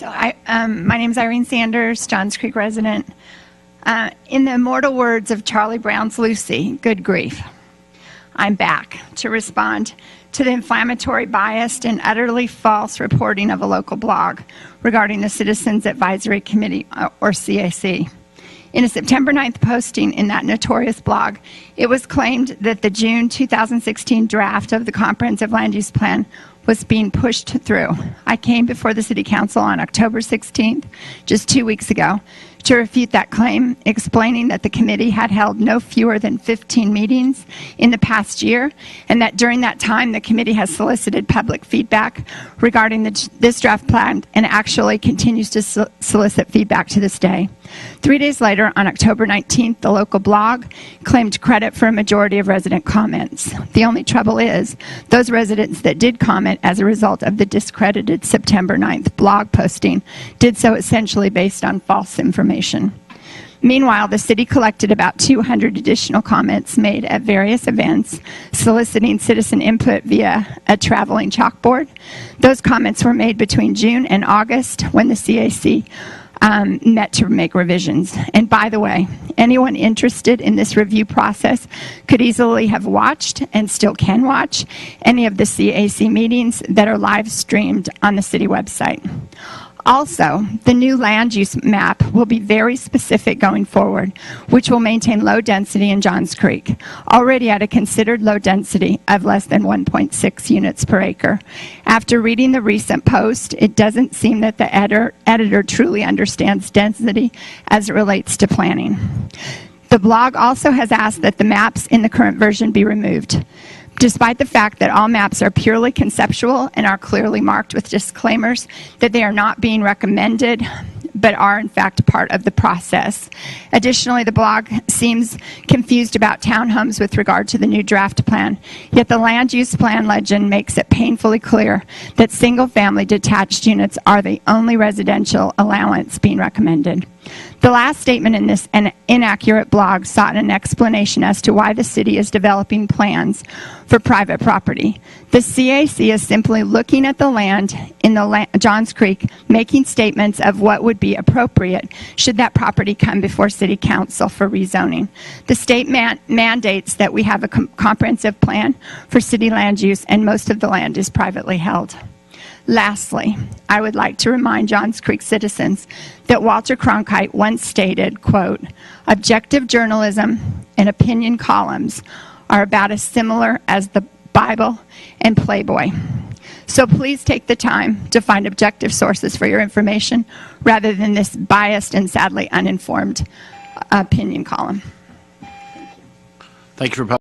My name is Irene Sanders, Johns Creek resident. In the immortal words of Charlie Brown's Lucy, good grief, I'm back to respond to the inflammatory, biased, and utterly false reporting of a local blog regarding the Citizens Advisory Committee, or CAC. In a September 9th posting in that notorious blog, it was claimed that the June 2016 draft of the Comprehensive Land Use Plan was being pushed through. I came before the City Council on October 16th, just 2 weeks ago, to refute that claim, explaining that the committee had held no fewer than 15 meetings in the past year, and that during that time the committee has solicited public feedback regarding this draft plan and actually continues to solicit feedback to this day. 3 days later, on October 19th, the local blog claimed credit for a majority of resident comments. The only trouble is, those residents that did comment as a result of the discredited September 9th blog posting did so essentially based on false information. Meanwhile, the city collected about 200 additional comments made at various events, soliciting citizen input via a traveling chalkboard. Those comments were made between June and August, when the CAC met to make revisions. And by the way, anyone interested in this review process could easily have watched, and still can watch, any of the CAC meetings that are live streamed on the city website. Also, the new land use map will be very specific going forward, which will maintain low density in Johns Creek, already at a considered low density of less than 1.6 units per acre. After reading the recent post, it doesn't seem that the editor truly understands density as it relates to planning. The blog also has asked that the maps in the current version be removed, despite the fact that all maps are purely conceptual and are clearly marked with disclaimers that they are not being recommended, but are in fact part of the process. Additionally, the blog seems confused about townhomes with regard to the new draft plan, yet the land use plan legend makes it painfully clear that single-family detached units are the only residential allowance being recommended. The last statement in this inaccurate blog sought an explanation as to why the city is developing plans for private property. The CAC is simply looking at the land in Johns Creek, making statements of what would be appropriate should that property come before City Council for rezoning. The state mandates that we have a comprehensive plan for city land use, and most of the land is privately held. Lastly, I would like to remind Johns Creek citizens that Walter Cronkite once stated, quote, "Objective journalism and opinion columns are about as similar as the Bible and Playboy. So please take the time to find objective sources for your information rather than this biased and sadly uninformed opinion column." Thank you for